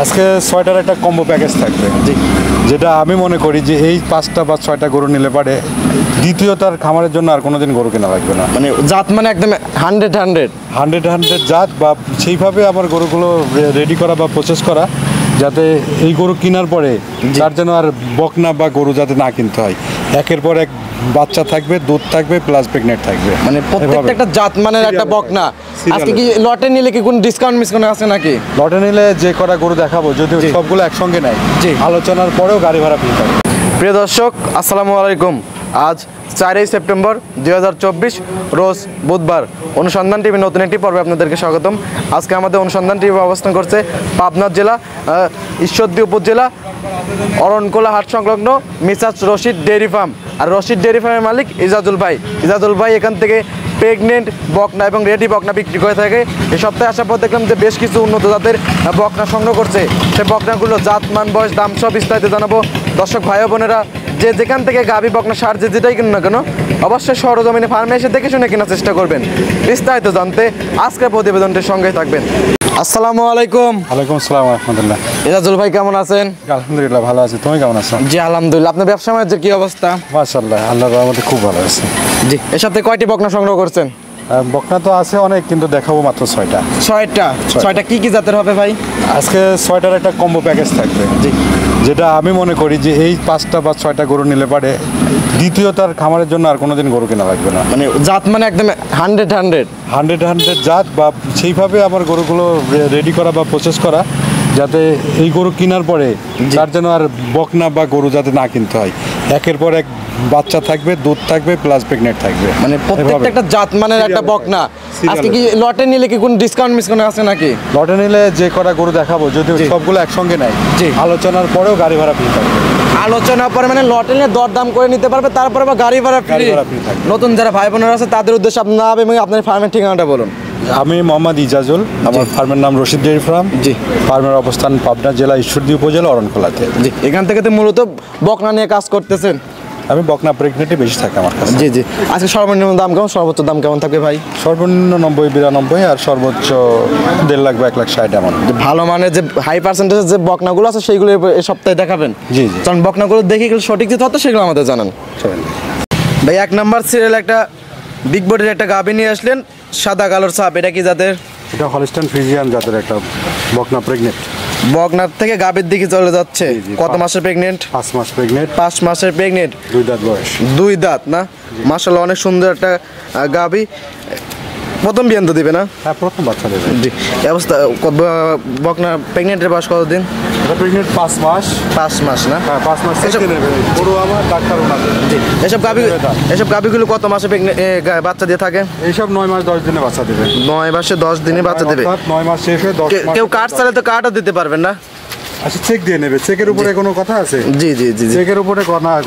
আজকে 6টার একটা combo package থাকবে, জি, যেটা আমি মনে করি যে এই 5টা বা 6টা গরু নিলে পারে দ্বিতীয় তার খামারের জন্য আর কোনোদিন গরু কেনা লাগবে না। মানে জাত মানে একদম 100 100 জাত বা সেইভাবে আমার গরুগুলো রেডি করা বা প্রসেস করা, যাতে এই গরু কেনার পরে তার যেন আর বকনা বা গরু যাতে না কিনতে হয়। একের পর এক বাচ্চা থাকবে, দুধ থাকবে, প্লাস প্রেগনেন্ট থাকবে, মানে প্রত্যেকটা একটা জাত মানের একটা বকনা। আজকে কি লটে নিলে কি কোনো ডিসকাউন্ট মিসকাউন্ট আছে নাকি? লটে নিলে যে কটা গরু দেখাবো যদি সবগুলো একসঙ্গে নেয়, আলোচনার পরেও গাড়ি ভাড়া ফ্রি থাকবে। প্রিয় দর্শক, আসসালামু আলাইকুম। আজ 4 সেপ্টেম্বর 2024 রোজ বুধবার। অনুসন্ধান টিভি নতুন একটি পর্বে আপনাদেরকে স্বাগতম। আজকে আমাদের অনুসন্ধান টিভি অবস্থান করছে পাবনা জেলা ঈশ্বরদী উপজেলা অরণকোলা হাট সংলগ্ন মিসাজ রশিদ ডেয়ারি ফার্ম। আর রশিদ ডেয়ারি ফার্মের মালিক ইজাজুল ভাই। ইজাজুল ভাই এখান থেকে প্রেগনেন্ট বকনা এবং রেডি বকনা বিক্রি করে থাকে। এই সপ্তাহে আসার পর দেখলাম যে বেশ কিছু উন্নত জাতের বকনা সংগ্রহ করছে। সেই বকনাগুলো জাত, মান, বয়স, দাম সব বিস্তারিত জানাবো। দর্শক ভাই বোনেরা, যে যেখান থেকে গাভী বকনা সার যেটাই কিনুন না কেন, অবশ্যই সরজমিনে ফার্মে এসে দেখে শুনে কেনার চেষ্টা করবেন। বিস্তারিত জানতে আজকের প্রতিবেদনটির সঙ্গেই থাকবেন। আসসালামু আলাইকুম। ওয়ালাইকুম আসসালাম রাহমাতুল্লাহ। ইজাজুল ভাই কেমন আছেন? আলহামদুলিল্লাহ ভালো আছি, তুমি কেমন আছো? জি আলহামদুলিল্লাহ। আপনার ব্যবসা বাণিজ্যের কি অবস্থা? মাশাআল্লাহ, আল্লাহর রহমতে খুব ভালো আছে। জি, এর সাথে কয়টি বকনা সংগ্রহ করছেন? বকনা তো আছে অনেক, কিন্তু দেখাবো মাত্র 6টা। 6টা কি কি জাতের হবে ভাই? আজকে 6টার একটা কম্বো প্যাকেজ থাকবে, জি, যেটা আমি মনে করি যে এই 5টা বা 6টা গরু নিলে পারে দ্বিতীয় তার খামারের জন্য আর কোনোদিন গরু কেনা লাগবে না। মানে জাত মানে একদম 100 জাত বা সেইভাবে আমার গরুগুলো রেডি করা বা প্রসেস করা, যাতে এই গরু কেনার পরে তার যেন আর বকনা বা গরু যাতে না কিনতে হয়। একের পর এক বাচ্চা থাকবে, দুধ থাকবে, প্লাস প্রেগনেন্ট থাকবে, মানে প্রত্যেকটা একটা জাত মানের একটা বকনা। আজকে কি লটে নিলে কি কোনো ডিসকাউন্ট মিসকাউন্ট আছে নাকি? লটে নিলে যে কটা গরু দেখাবো যদি সবগুলো একসঙ্গে নেয়, আলোচনার পরেও গাড়ি ভাড়া ফ্রি থাকবে। আলোচনা পরে মানে লটে নিয়ে দরদাম করে নিতে পারবে, তারপরে বা গাড়ি ভাড়া ফ্রি থাকবে। নতুন যারা ভাই বোনেরা আছে তাদের উদ্দেশ্যে আপনার নাম এবং আপনার ফার্মের ঠিকানাটা বলুন। আমি মোহাম্মদ ইজাজুল, আমার ফার্মের নাম রশিদ ডেয়ারি ফার্ম। জি, ফার্মের অবস্থান পাবনা জেলা ঈশ্বরদী উপজেলা অরণখোলাতে। জি, এখান থেকে তো মূলত বকনা নিয়ে কাজ করতেছেন। আমি বকনা প্রেগনেন্টই বেশি থাকে আমার কাছে। জি জি। আজকে সর্বনিম্ন দাম কেমন, সর্বোচ্চ দাম কেমন থাকবে ভাই? সর্বনিম্ন 90-92 আর সর্বোচ্চ 1.5 লাখ বা 1,60,000 এমন। ভালো মানের যে হাই পার্সেন্টেজের যে বকনাগুলো আছে সেইগুলো এই সপ্তাহে দেখাবেন। জি জি, কারণ বকনাগুলো দেখে গেলে সঠিক যে তথ্য সেগুলো আমাদের জানান। ভাই 1 নাম্বার সিরিয়াল একটা বিগ বডির একটা গাভী নিয়ে আসলেন, সাদা কালোর ছাপ। এটা কি জাতের? এটা হলস্টাইন ফ্রিজিয়ান জাতের একটা বকনা প্রেগনেন্ট। বকনার থেকে গাভীর দিকে চলে যাচ্ছে। কত মাসের প্রেগনেন্ট? 5 মাস প্রেগনেন্ট। 5 মাসের প্রেগনেন্ট, 2 দাঁত বয়স। 2 দাঁত না? মাশাআল্লাহ, অনেক সুন্দর একটা গাভী। প্রথম বিয়ান তো দিবে না? হ্যাঁ, প্রথম বাচ্চা দেবে। জি। এই অবস্থা বকনা প্রেগনেন্টের বয়স কতদিন? এটা প্রেগনেন্ট 5 মাস। 5 মাস না? হ্যাঁ, 5 মাস থেকে নেবে। পুরো আমার ডাক্তার ওনাদের। জি। এসব গাভীগুলো কত মাসে বাচ্চা দিয়ে থাকে? এইসব 9 মাস 10 দিনে বাচ্চা দেবে। 9 মাসে 10 দিনে বাচ্চা দেবে। 9 মাস শেষ হয়ে 10 মাস। কেউ কার্ড চাইলে তো কার্ডও দিতে পারবেন না? আচ্ছা, চেক দিয়ে নেবে। চেকের উপরে কোনো কথা আছে? জি জি জি। চেকের উপরে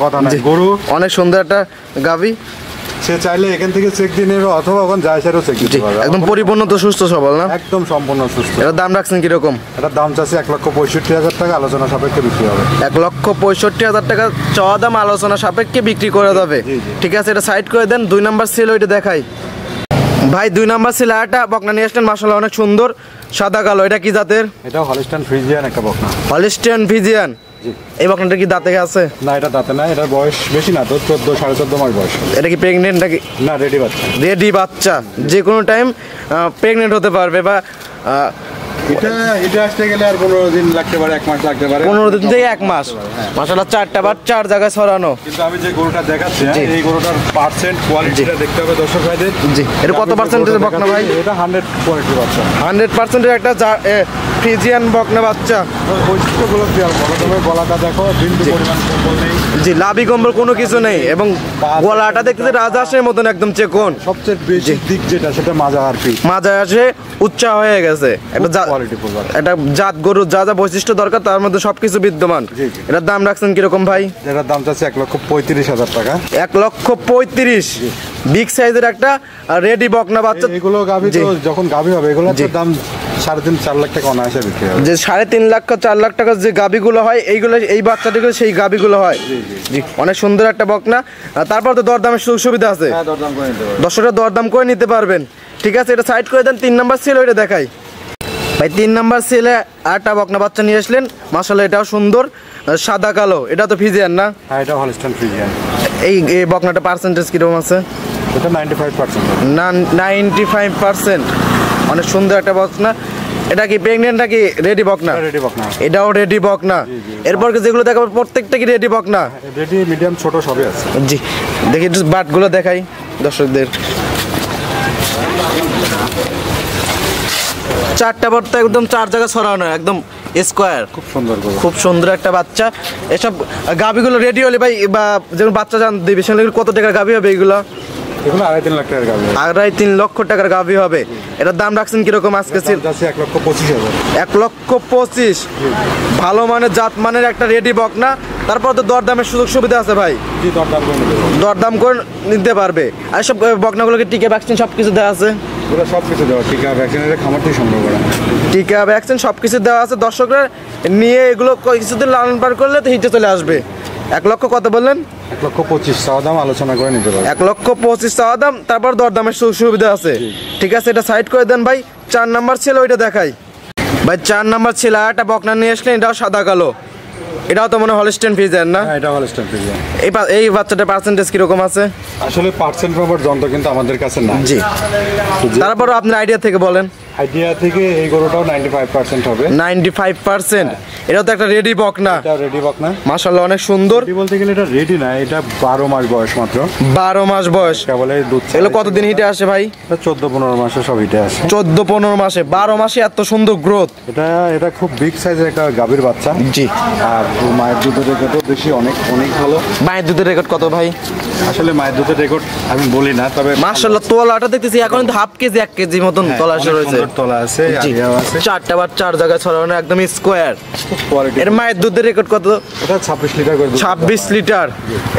কথা নাই। গরু অনেক সুন্দর একটা গাভী, সে চাইলে এখান থেকে চেক দিয়ে নেবে অথবা ওখানে যায় সেটাও চেক দিতে পারবে। একদম পরিপূর্ণ তো সুস্থ সবল না? একদম সম্পূর্ণ সুস্থ। এটার দাম রাখছেন কিরকম? এটার দাম চাচ্ছে 1,65,000 টাকা, আলোচনা সাপেক্ষে বিক্রি হবে। 1,65,000 টাকা চাওয়া দাম, আলোচনা সাপেক্ষে বিক্রি করে যাবে। ঠিক আছে, এটা সাইড করে দেন। 2 নাম্বার সিল ওইটা দেখাই ভাই। 2 নাম্বার সিল আরেকটা বকনা নিয়ে আসলেন, মাশাআল্লাহ অনেক সুন্দর, সাদা কালো। এটা কি জাতের? এটাও হলস্টাইন ফ্রিজিয়ান একটা বকনা। Holstein Friesian. এই বকনাটা কি দাঁতে আছে? না, এটা দাঁতে না। এটার বয়স বেশি না, তো 14-14.5 মাস বয়স। এটা কি প্রেগনেন্ট নাকি? না, রেডি বাচ্চা। রেডি বাচ্চা, যে কোনো টাইম প্রেগনেন্ট হতে পারবে বা এটা আসতে গেলে আর 15 দিন লাগতে পারে, 1 মাস লাগতে পারে। 15 দিন থেকে 1 মাস। মাশাআল্লাহ, 4টা বার 4 জায়গায় ছড়ানো। কিন্তু আমি যে গরুটা দেখাচ্ছি, এই গরুটার পার্সেন্ট কোয়ালিটিটা দেখতে হবে দর্শক ভাইদের। জি, এটা কত পার্সেন্টেজ বকনা ভাই? এটা 100 কোয়ালিটি বাচ্চা। 100%-এর একটা ফ্রিজিয়ান বকনা বাচ্চা। বৈশিষ্ট্যগুলো কি আর বলো, তুমি গলাটা দেখো, বিন্দু পরিমাণ কম্বল নেই। জি, লাভি কম্বল কোনো কিছু নেই এবং গলাটা দেখতে রাজহাঁসের মতন একদম চেকন। সবচেয়ে বেশি দিক যেটা, সেটা মাজা আর কি। মাজা আসে উচ্চা হয়ে গেছে। একটা জাত গরুর যা যা বৈশিষ্ট্য দরকার তার মধ্যে সবকিছু বিদ্যমান। এটার দাম রাখছেন কিরকম ভাই? এটার দাম চাচ্ছে 1,35,000 টাকা। 1,35,000। বিগ সাইজের একটা রেডি বকনা বাচ্চা। এগুলো গাভী তো যখন গাভী হবে, এগুলোর দাম 3.5-4 লাখ টাকা অনায়াসে বিক্রি হবে। যে 3.5 লাখ 4 লাখ টাকা যে গাভীগুলো হয়, এইগুলো এই বাচ্চাটিগুলো সেই গাভীগুলো হয়। জি, অনেক সুন্দর একটা বকনা। তারপর তো দরদামের সুযোগ সুবিধা আছে। হ্যাঁ, দরদাম করে নিতে পারবেন। দর্শকরা দরদাম করে নিতে পারবেন। ঠিক আছে, এটা সাইড করে দেন। 3 নাম্বার ছিল ওইটা দেখাই ভাই। ভাই 3 নাম্বার ছেলে আরেকটা বকনা বাচ্চা নিয়ে আসলেন, মাশাআল্লাহ এটাও সুন্দর, সাদা কালো। এটা তো ফিজিয়ান না? হ্যাঁ, এটা হলস্টাইন ফ্রিজিয়ান। এই বকনাটা পার্সেন্টেজ কিরকম আছে? এটা 95%। না, 95%। অনেক সুন্দর একটা বকনা। এটা কি প্রেগনেন্ট নাকি রেডি বকনা? রেডি বকনা। এটাও রেডি বকনা। এরপর যেগুলো দেখাবো প্রত্যেকটা কি রেডি বকনা? রেডি, মিডিয়াম, ছোট সবই আছে। জি, দেখি একটু বাটগুলো দেখাই দর্শকদের। চারটা বাট তো একদম 4 জায়গা ছড়ানো, একদম স্কোয়ার। খুব সুন্দর গরু। খুব সুন্দর একটা বাচ্চা। এসব গাভিগুলো রেডি হলে ভাই, বা যেমন বাচ্চা জান দিবে, সেগুলো কত টাকার গাভি হবে এগুলো? এগুলো 2.5-3 লাখ টাকার গাভি। 2.5-3 লক্ষ টাকার গাভি হবে। এটার দাম রাখছেন কিরকম আজকে? 1,25,000। 1,25,000। ভালো মানের জাত মানের একটা রেডি বকনা। তারপর তো দরদামের সুযোগ সুবিধা আছে ভাই? জি, দরদাম করে নিতে পারবে। দরদাম করে নিতে পারবে। আর সব বকনাগুলোকে টিকা ভ্যাকসিন সব কিছু দেওয়া আছে? পুরো সব কিছু দেওয়া, টিকা ভ্যাকসিনের খামার থেকে সংগ্রহ করা। টিকা ভ্যাকসিন সব কিছু দেওয়া আছে। দর্শকরা নিয়ে এগুলো কিছুদিন লালন পালন করলে তো হিটে চলে আসবে। 1 লক্ষ কত বললেন? 1,25,000 চাওয়া দাম, আলোচনা করে নিতে পারবে। 1,25,000 চাওয়া দাম, তারপর দরদামের সুযোগ সুবিধা আছে। ঠিক আছে, এটা সাইড করে দেন ভাই। 4 নাম্বার ছিল, ওইটা দেখাই ভাই। 4 নাম্বার ছিল একটা বকনা নিয়ে আসলেন, এটাও সাদা কালো। এটাও তো মনে হয় হলস্টাইন ফ্রিজিয়ান না? হ্যাঁ, এটা হলস্টাইন ফ্রিজিয়ান। এই বাচ্চাটার পার্সেন্টেজ কিরকম আছে? আসলে পার্সেন্ট পাওয়ার যন্ত্র কিন্তু আমাদের কাছে না। জি, তারপর আপনার আইডিয়া থেকে বলেন। আইডিয়া থেকে এই গরুটাও 95% হবে। 95%। এটাও তো একটা রেডি বকনা। এটা রেডি বকনা। মাশাআল্লাহ অনেক সুন্দর। রেডি বলতে গেলে এটা রেডি না, এটা 12 মাস বয়স মাত্র। 12 মাস বয়স। কেবল এই দুধ। এগুলো কতদিন হিটে আসে ভাই? এটা 14-15 মাসে সব হিটে আসে। 14-15 মাসে, 12 মাসে এত সুন্দর গ্রোথ। এটা খুব বিগ সাইজের একটা গাভীর বাচ্চা। জি। আর মায়ের দুধের রেকর্ডও বেশি, অনেক অনেক ভালো। মায়ের দুধের রেকর্ড কত ভাই? আসলে মায়ের দুধের রেকর্ড আমি বলি না, তবে মাশাআল্লাহ তোলাটা দেখতেছি এখন তো হাফ কেজি 1 কেজি মতন তোলা শুরু হয়েছে। তোলা আছে, আইডিয়াও আছে। 4টা বার 4 জায়গায় ছড়ানো, একদম স্কোয়ার। কোয়ালিটি। এর মায়ের দুধের রেকর্ড কত? এটা 26 লিটার করে দুধ। 26 লিটার।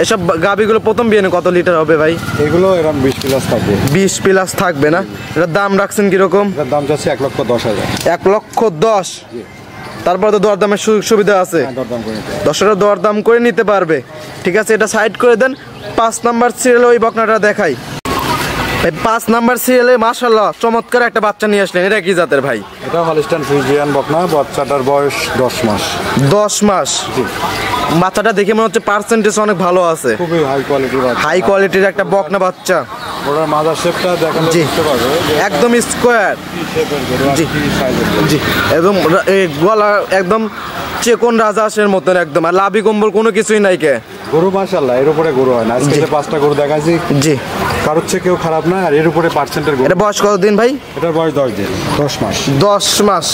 এসব গাভিগুলো প্রথম বিয়ানে কত লিটার হবে ভাই? এগুলো এরকম 20 প্লাস থাকবে। 20 প্লাস থাকবে না? এটার দাম রাখছেন কিরকম? এটার দাম যাচ্ছে 1,10,000। 1,10,000। তারপর তো দরদামের সুযোগ সুবিধা আছে। দরদাম করে নিতে। দর্শকরা দরদাম করে নিতে পারবে। ঠিক আছে, এটা সাইড করে দেন। 5 নাম্বার সিরিয়ালে ওই বকনাটা দেখাই। 5 নাম্বার সিরিয়ালে মাশাআল্লাহ চমৎকার একটা বাচ্চা নিয়ে আসলেন। এটা কি জাতের ভাই? এটা হলস্টাইন ফ্রিজিয়ান বকনা। বাচ্চাটার বয়স 10 মাস। 10 মাস। বাচ্চাটা দেখে মনে হচ্ছে পার্সেন্টেজ অনেক ভালো আছে। খুবই হাই কোয়ালিটির বাচ্চা। হাই কোয়ালিটির একটা বকনা বাচ্চা। ওটার মাদার শেপটা দেখালে জি। বুঝতে পারবে যে একদম স্কোয়ার। কি শেপের গরু আর জি। কি সাইজের গরু। জি, একদম গলা একদম চেকন রাজহাঁসের মতন একদম। আর লাভি কম্বল কোনো কিছুই নাই কে। গরু মাশাআল্লাহ, এর উপরে গরু হয় না। আজকে যে 5টা গরু দেখাইছি, জি, কারোর চেয়ে কেউ খারাপ না। আর এর উপরে পার্সেন্টের গরু। এটা বয়স কতদিন ভাই? এটার বয়স 10 দিন, 10 মাস। 10 মাস।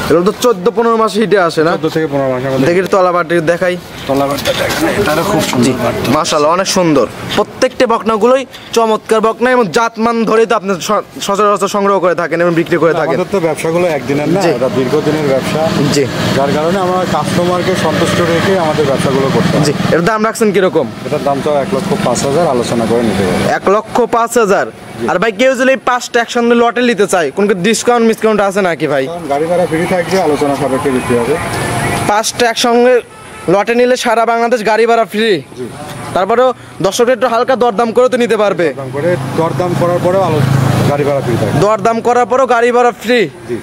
এগুলো তো 14-15 মাস হিটে আসে না? 14 থেকে 15 মাসের মধ্যে। দেখি তলাবাটি দেখাই। তলাবারটা দেখেন, এটারও খুব সুন্দর বাচ্চা। মাশাআল্লাহ অনেক সুন্দর। প্রত্যেকটা বকনাগুলোই চমৎকার বকনা এবং জাতমান ধরেই তো আপনি সচরাচর সংগ্রহ করে থাকেন এবং বিক্রি করে থাকেন। আমাদের তো ব্যবসাগুলো একদিনের না, জি। এটা দীর্ঘদিনের ব্যবসা। জি, যার কারণে আমরা কাস্টমারকে সন্তুষ্ট রেখে আমাদের ব্যবসাগুলো করতে হয়। জি। এর দাম রাখছেন কিরকম? এটার দাম তো 1,05,000, আলোচনা করে নিতে হবে। 1,05,000। আর ভাই কেউ যদি এই 5টা একসঙ্গে লটে নিতে চায়, কোন ডিসকাউন্ট আছে নাকি ভাই? গাড়ি ভাড়া ফ্রি থাকবে, আলোচনা সাপেক্ষে বিক্রি হবে। 5টা একসঙ্গে লটে নিলে সারা বাংলাদেশ গাড়ি ভাড়া ফ্রি। তারপরেও দর্শকরা একটু হালকা দরদাম করে তো নিতে পারবে। দাম করে দরদাম করার পরেও গাড়ি ভাড়া ফ্রি থাকবে। দরদাম করার পরেও গাড়ি ভাড়া ফ্রি। জি।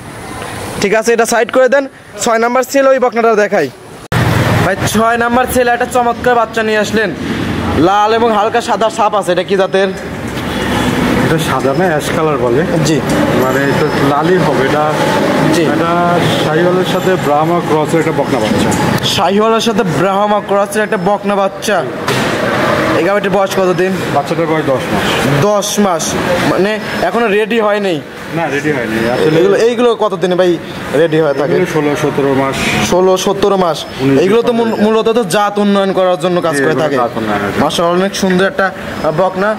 ঠিক আছে, এটা সাইড করে দেন। 6 নাম্বার ছেলে ওই বকনাটা দেখাই ভাই। 6 নাম্বার ছেলে একটা চমৎকার বাচ্চা নিয়ে আসলেন। লাল এবং হালকা সাদা ছাপ আছে। এটা কি জাতের? এটা সাদা না, অ্যাশ কালার বলে। জি, মানে এটা লালই হবে। এটা জি। এটা শাহিওয়ালের সাথে ব্রাহ্মা ক্রসের একটা বকনা বাচ্চা। শাহিওয়ালের সাথে ব্রাহ্মা ক্রসের একটা বকনা বাচ্চা। এই গাভিটির বয়স কতদিন? বাচ্চাটার বয়স 10 মাস। 10 মাস। মানে এখনো রেডি হয়নি? না, রেডি হয়নি আসলে। এইগুলো কতদিনে ভাই রেডি হয়ে থাকে? 16-17 মাস। 16-17 মাস। এইগুলো তো মূলত তো জাত উন্নয়ন করার জন্য কাজ করে থাকে। জাত উন্নয়নের জন্য। মাশাআল্লাহ অনেক সুন্দর একটা বকনা।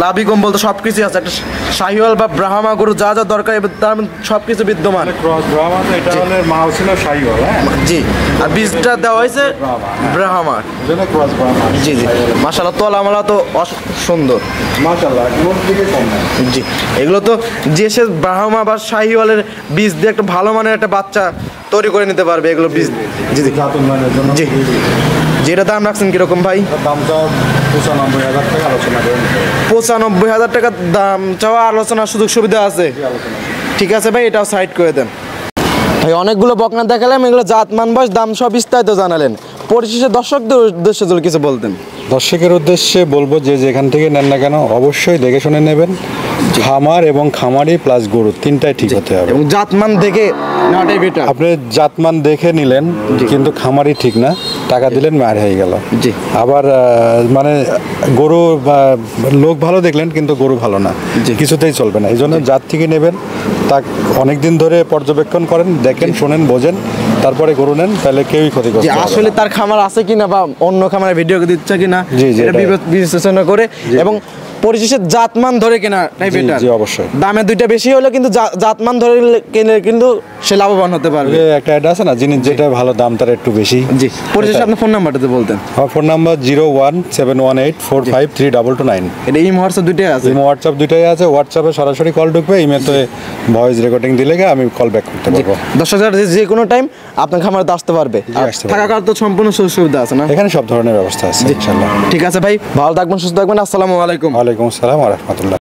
লাভি কম্বল তো সবকিছু আছে। একটা শাহিওয়াল বা ব্রাহ্মা গরু যা যা দরকার তার সবকিছু বিদ্যমান। ক্রস ব্রাহ্মা, এটা হলে মাও ছিল শাহিওয়াল। হ্যাঁ, জি। আর বীজটা দেওয়া হয়েছে ব্রাহ্মার। যেটা ক্রস ব্রাহ্মা। জি, জি। মাশাআল্লাহ তোলামালা তো সুন্দর। মাশাআল্লাহ, কোন দিকে কম না। জি, এগুলো তো যে সে ব্রাহ্মা বা শাহিওয়ালের বীজ দিয়ে একটা ভালো মানের একটা বাচ্চা তৈরি করে নিতে পারবে। এগুলো বীজ। জি, জি। জাত উন্নয়নের জন্য। জি। যেটা দাম রাখছেন কিরকম ভাই? দামটা 95,000 টাকা, আলোচনা করে নিতে হবে। 95,000 টাকা দাম চাওয়া, আলোচনার সুযোগ সুবিধা আছে। ঠিক আছে ভাই, এটাও সাইড করে দেন। ভাই অনেকগুলো বকনা দেখালাম, এগুলো জাত মান বয়স দাম সব বিস্তারিত জানালেন। পরিশেষে দর্শকদের উদ্দেশ্যে যদি কিছু বলতেন। দর্শকের উদ্দেশ্যে বলবো যে যেখান থেকে নেন না কেন অবশ্যই দেখে শুনে নেবেন। খামার এবং খামারি প্লাস গরু তিনটাই ঠিক হতে হবে। এবং জাত মান দেখে নেওয়াটাই বেটার। আপনি জাতমান দেখে নিলেন কিন্তু খামারি ঠিক না, টাকা দিলেন মার হয়ে গেল। জি। আবার মানে গরু বা লোক ভালো দেখলেন কিন্তু গরু ভালো না, জি। কিছুতেই চলবে না। এই জন্য জাত থেকে নেবেন, তা অনেকদিন ধরে পর্যবেক্ষণ করেন, দেখেন, শোনেন, বোঝেন, তারপরে গরু নেন, তাহলে কেউই ক্ষতিগ্রস্ত হবে না। আসলে তার খামার আছে কিনা বা অন্য খামারে ভিডিও দিচ্ছে কিনা জি, জি, এটা এটাই। বিবেচনা করে এবং পরিশেষে জাতমান ধরে কেনাটাই জি, বেটার। জি, অবশ্যই। দামে দুইটা বেশি হলে কিন্তু জাতমান ধরে কিনে কিন্তু সে লাভবান হতে পারবে। ওই যে একটা অ্যাড আছে না, জিনিস যেটা ভালো দাম তার একটু বেশি। জি। পরিশেষে আপনার ফোন নাম্বারটা বলতেন। আমার ফোন নাম্বার 01718453229। এটা এই হোয়াটসঅ্যাপ দুইটাই আছে। ইমো হোয়াটসঅ্যাপ দুইটাই আছে। হোয়াটসঅ্যাপে সরাসরি কল ঢুকবে, ইমেতে ভয়েস রেকর্ডিং দিলে আমি কল ব্যাক করতে পারবো। দর্শকরা যে কোনো টাইম আপনার খামারে আসতে পারবে। আর আসতে পারবে। থাকা খাওয়ার তো সম্পূর্ণ সুযোগ সুবিধা আছে না? এখানে সব ধরনের ব্যবস্থা আছে ইনশাআল্লাহ। ঠিক আছে ভাই, ভালো থাকবেন, সুস্থ থাকবেন। আসসালামু আলাইকুম। ওয়ালাইকুম আসসালাম ওয়া রাহমাতুল্লাহ।